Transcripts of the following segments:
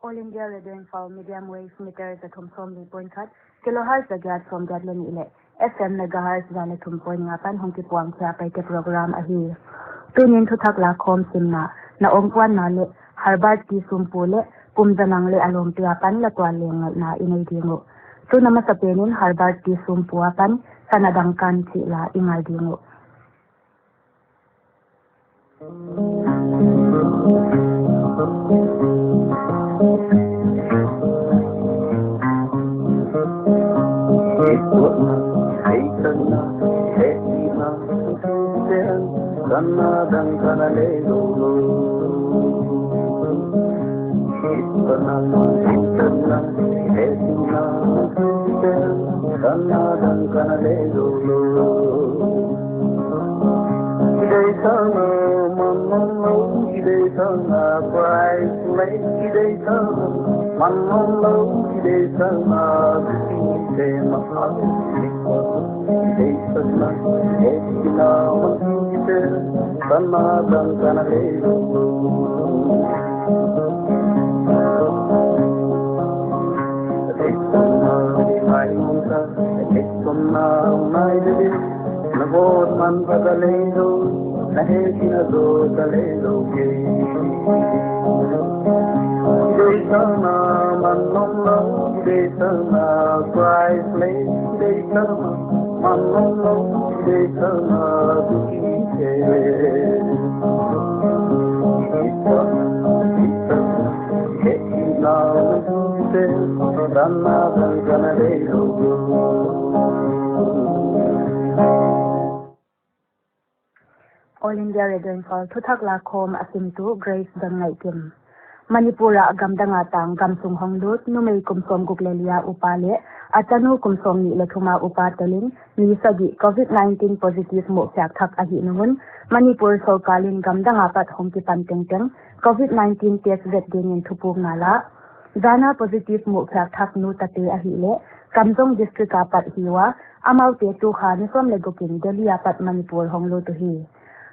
All India Radio Info Medium Wave Meter sa thumsom ni point kat kilohertz agyat from gadlen ile FM megahertz zane thum point ngapan hongki puang kya pai ke program ahi tunin thuthak la khom simna na ongkwan na le Harvard ki sumpule pumjanang le alom tia pan la twa leng na inai dingo tu nama sapenin Harvard ki sumpua pan sanadang kan chi la ingai dingo Kanadang kanalelo Kanadang kanalelo Today sana manolo today sana price late today sana manolo today sana today mahal today sana edina Kanadang kanalelo Nabot man pagalelo nahekina do talelo ke Desana manolo desana priceless desana manolo desana dukite Kanadang kanalelo All India Radio Info thuthak la khom asim tu Grace dangai kim Manipura gamdanga tang gamsung honglut numei kumsom guklelia upale atanu kumsom ni lethuma upatelin ni sagi COVID-19 positive mo chak thak ahi nun Manipur sokalin gamdanga pat hongki pantengteng COVID-19 test vet dingin thupuk nala Dana positive mo chak thak nu tate ahi le Kamjong district apat hiwa amaute tu khani from legokin Delhi apat Manipur honglo tu hi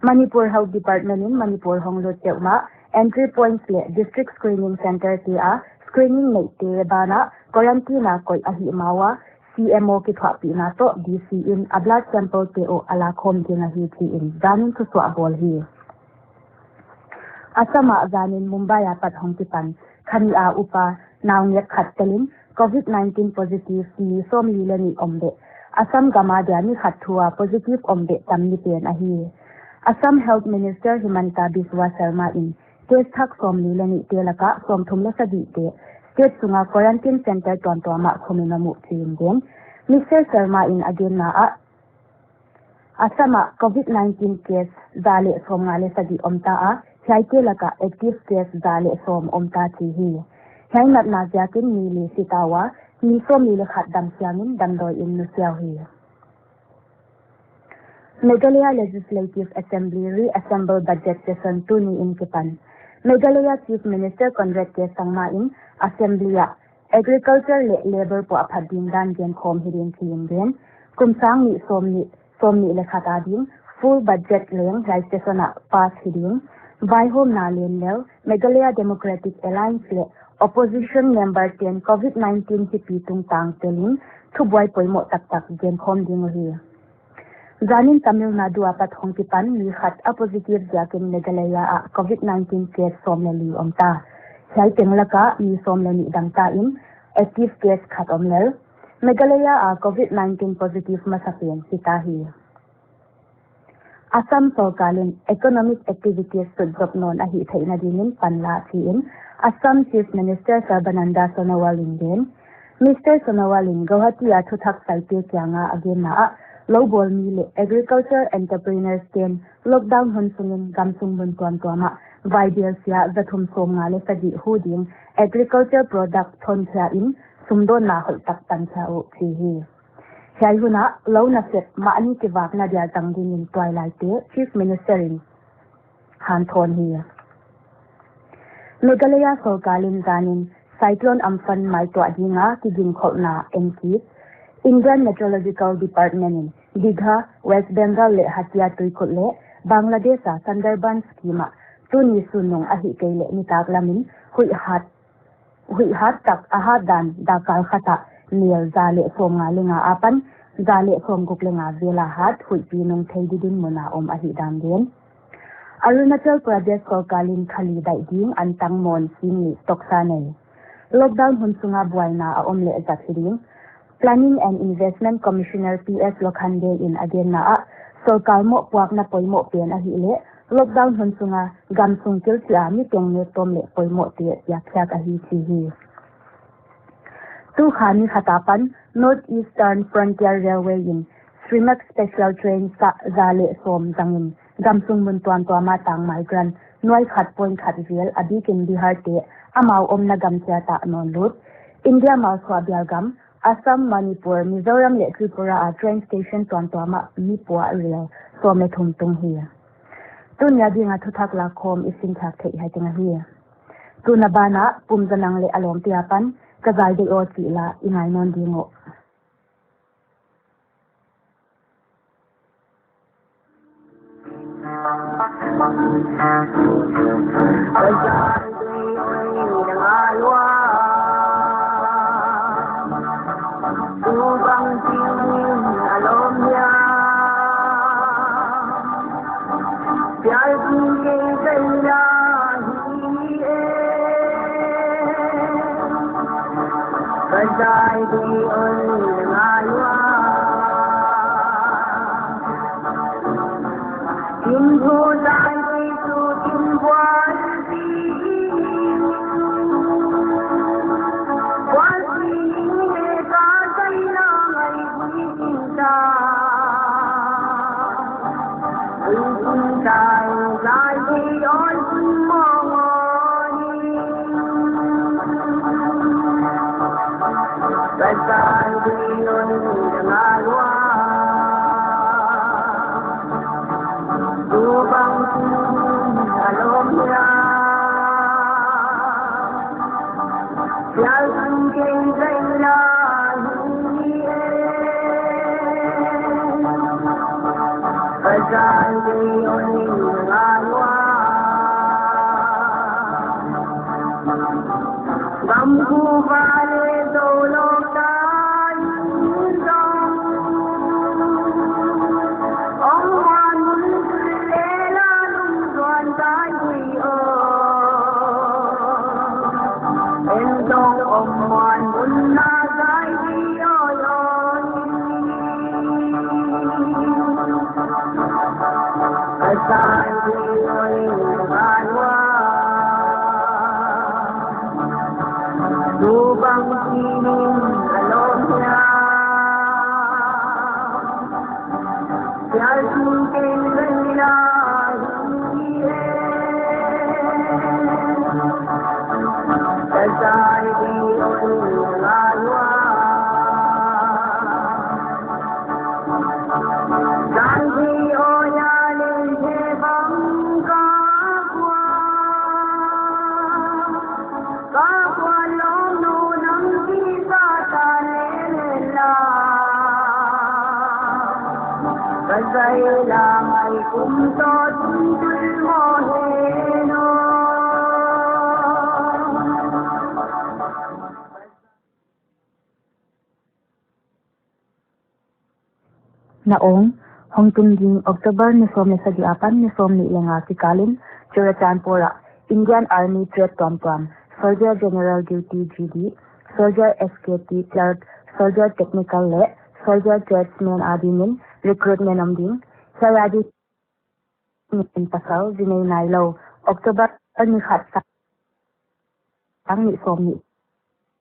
Manipur Health Department in Manipur honglo chekma entry points le district screening center ti a screening nei te bana quarantine koi ahi mawa CMO ki thwapi na to DC in a blood sample te o ala khom jinga hi thi in danin su swa bol hi asama zanin Mumbai apat hongtipan khani a upa nawnget khattelin COVID-19 positive ni som lilani omde asam gama dani khathua positive omde tamni pen ahi Assam Health Minister Himanta Biswa Sharma in case thak som lilani telaka som thumla sadi te state sunga quarantine center tontoma khomina mu chin den Mr. Sharma in again na a Assama COVID-19 case dale som ngale sadi omta a chaite laka active case dale som omta chi hi hainat na jakin mili sitawa ni som lile khat dam siamin damdoi in nusiaw hi Meghalaya Legislative Assembly reassemble budget session 2 ni in Kipan. Meghalaya Chief Minister Conrad K. Sangma in Assembly Agriculture le Labor po apadin dan gen khom hirin clean gen kumsang ni som ni le khata din full budget leng rai session pass hirin vai home na len lew Meghalaya Democratic Alliance le opposition member 10 COVID-19 ci pitung tang telin thuboy poimo tak tak gen khom ding hi Zanin Tamil Nadu apat hongkipan ni khat a positive jakin Meghalaya a COVID-19 case somleli omta. Sai tenglaka ni somleni dangta in active case khat omlel. Meghalaya a COVID-19 positive masapian sitahi. Assam Sarkarin economic activities sudjok non ahi thaina dinin panla thiin Assam Chief Minister Sarbananda Sonowal Lingden. Mr. Sonowal Ling Guwahati a thuthak saite kyanga again na Lowball Mile Agriculture Entrepreneurs Ten Lockdown Hunsungin Gamsung Buntuan Tuama Vidal Sia Zathum Som Ngale Sadi Hudin Agriculture Product Thon Sia in Sumdo Na Hol Tak Tan Sia O Chihi Sai Huna Low Na Set Maani Kivak Na Dia Tang Din in Twilight Chief Minister in Han Thon Hi Meghalaya Sarkarin Zanin Cyclone Amphan Mai Twa Dinga Tigin Khol Na Enkit Indian Meteorological Department in Digha West Bengal le hatia tuikut le Bangladesh Sundarban scheme tuni sunung ahi keile nitak lamin hui hat tak ahadan dakal khata niel zale som nga lenga apan zale som guk lenga vela hat hui pinung theidin mona ahi dam den Arunachal Pradesh Kalin Khali Dai Ding Antang Mon Singli Toksa Nei Lockdown Hunsunga Buaina Omle Zakhiring Planning and Investment Commissioner PS Lokhande in Adena Solkal Mo Puak na Poimo Pen Ahile Lockdown Hunsunga Gamsung Kilsia Mi Tengne Tomle Poimo Te Yakyak Ahi Chihi Tu Khani Khatapan Northeastern Frontier Railway in Srimak Special Train Sa Zale Som Zangin Gamsung Muntuan Tua Matang Migrant Noi Khat Point Khat Viel Abikin Bihar Te Amau Omna Gamsia Ta Non Lut India Malswa Bialgam Assam Manipur Mizoram Le Tripura Train Station Tuan Tua Ma Mipua Rail So Methum Tung Here Tu Nyadi Nga Tutak La Kom Isin Thak Thei Hai Tinga Here Tu Nabana Pumzanang Le Alom Tiapan Kazal De O Chila Ingai Non Dingo Naong Hongtung Ding October ni som ni Sadiapan ni som ni Lenga Sikalin Churachanpura Indian Army Trade Tom Soldier General Duty GD Soldier SKT Clerk Soldier Technical Le Soldier Tradesman Adinin Recruitment Omding Saradi Nin Pasal Zinay Nailo October ni Khatsa Ang ni som ni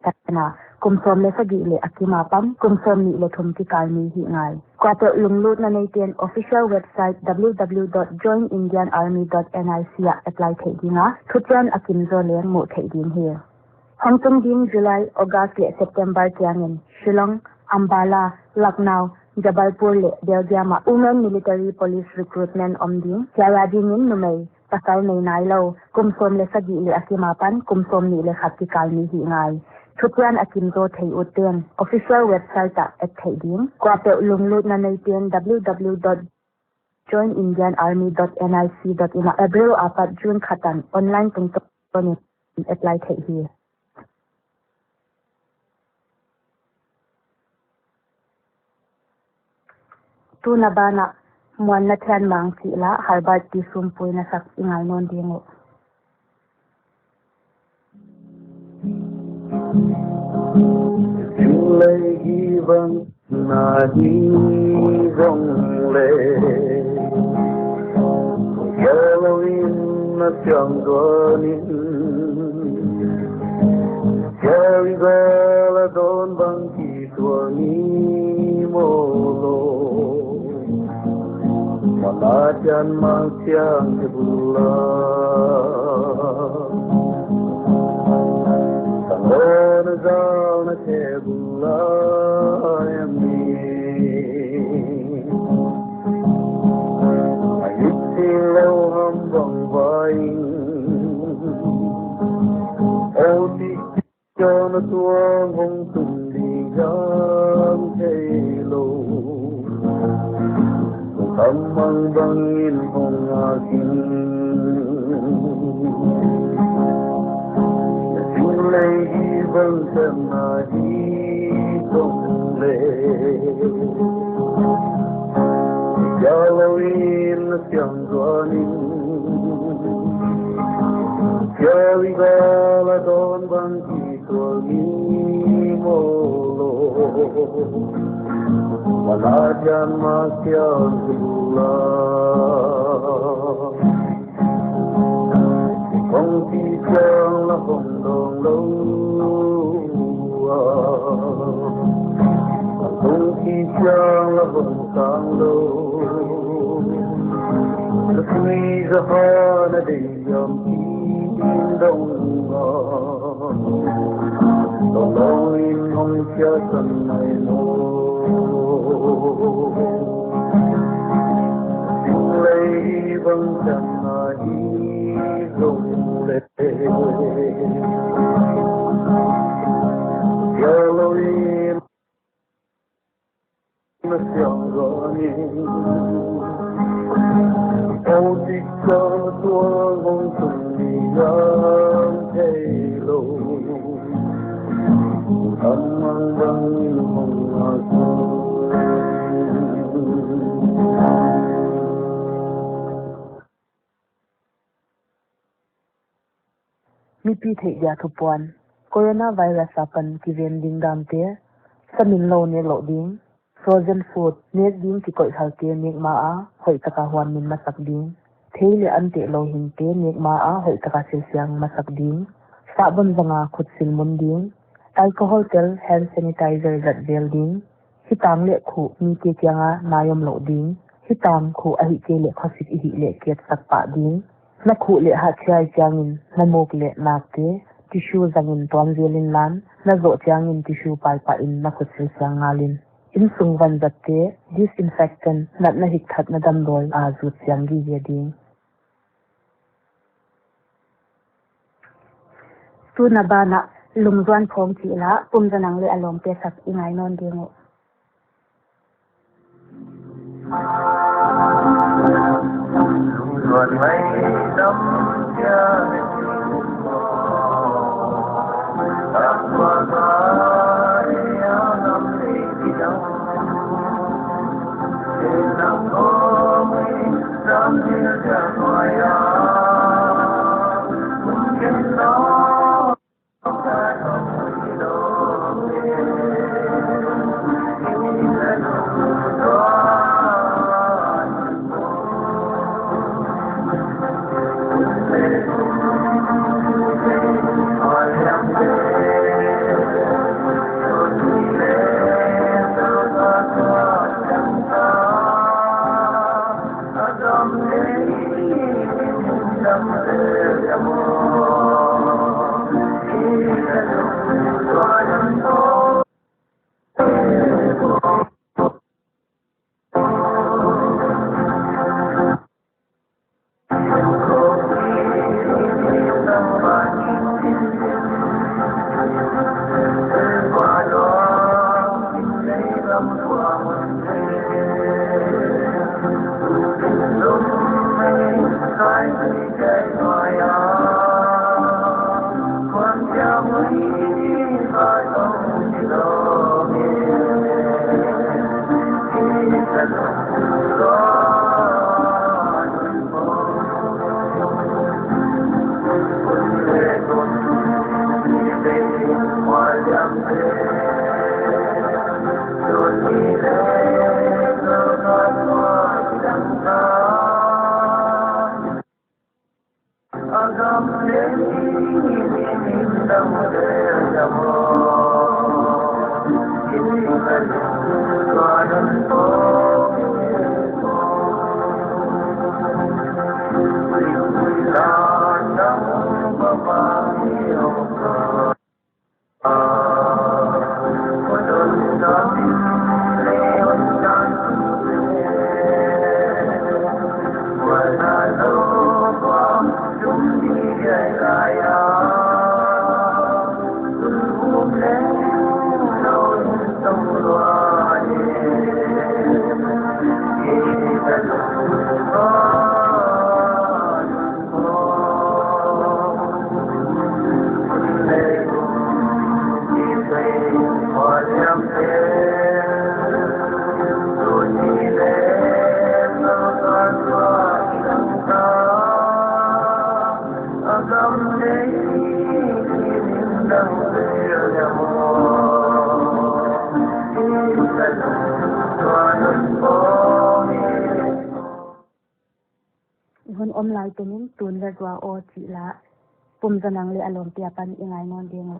Tatana Kumsom le sagi le akimapan kumsom ni le thumtikal ni hi ngai kwato lunglut na naitian official website www.joinindianarmy.nic apply thedinga thutran akimzo leng mo thedin here Hongkong din July August le September tiangin Shillong Ambala Lucknow Jabalpur le Delgiama Women Military Police Recruitment Omding Tiaradingin numay pasal nay nailo kumsom le sagi le akimapan kumsom ni le khatikal ni hi ngai Thupian akim do thei uten official website ta at thei ding kwa pe lunglut na nei ten www.joinindianarmy.nic.in April apat June khatan online tungton apply thei hi tu na bana muan na thian mang chi la Harvard ti sum pui na sak ingai non dingo Lê ghi vâng na đi rong lê Halloween na chẳng có nín Cherry bella don bang chi tua ni mô lô Mà la chan mang chiang ke bula Tangona zao na ke bula em ni Ayut si lâu hâm vòng vai Ô si cho nó tuang hong tung đi gam thay lô Thầm mang băng in hong akin Xin lấy vâng xem na đi không lệ Halloween na siyang guanin Cherry bella don bang ito ni molo Wala dyan masyang sila Kung siyang lahondong lawa Kung siyang lahondang lawa The trees are holiday young đông Đâu đâu in không chia sân này nô Xin lấy vâng chẳng là đi rung lệ Halloween nó chẳng rõ nhìn Ô tích cho tua ngôn sùng đi gam thay lô Âm mang băng hồng ngạc mi pi thei ya thupuan coronavirus apan ki ven ding dam te samin lo ne lo ding frozen food net ding ki koi hal te nek ma a hoi taka hwan min masak ding theile an te lo hin te nek ma a hoi taka sil siang masak ding sabon zanga khut sil mun ding alcohol tel hand sanitizer zat vel ding hitang le khu mi ke kyanga nayom lo ding hitang khu a hi ke le khosik hi le ket sak pa ding na khu le ha chai changin na mok le nak te tissue zangin ton zelin lan na zo changin tissue pai pa in na khut sil siang ngalin in sung van zatte disinfectant nat na hik that na dam doi a zut siang gi ye ding tu na bana lungzwan phong chi la pum janang le alom pe sak ingai non dingo Lungzwan mai dam cha Ihon omlai tenin tun la dua o chi la pum zanang le alom tiapan ingai non ding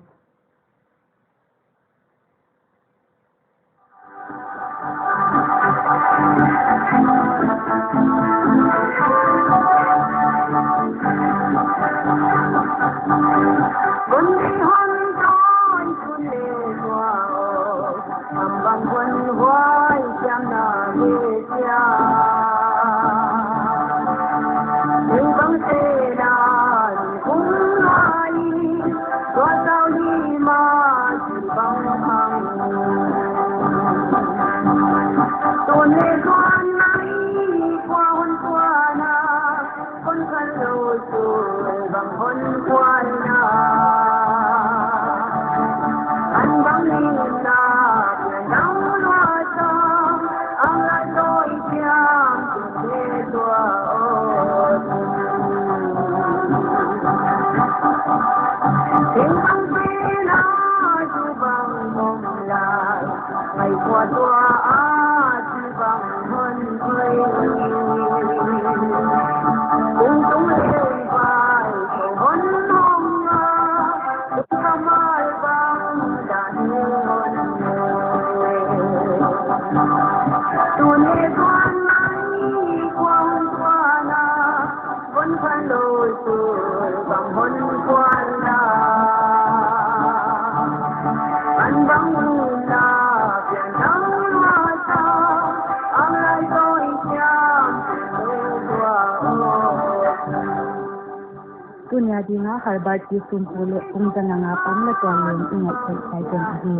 tunya dinga Harvard ki sumpule umjana nga pamla tawlen ingai thai sai ten ahi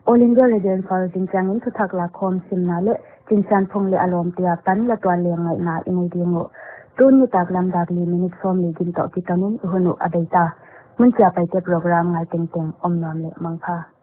All India Radio Founding changin thuthak la khom simna le chinchan phongle alom tia pan la tawle ngai na inai dingo tun ni taklam dakli minute som li din to ki tanin hunu adaita mun cha pai te program ngai teng teng omnom le mangpha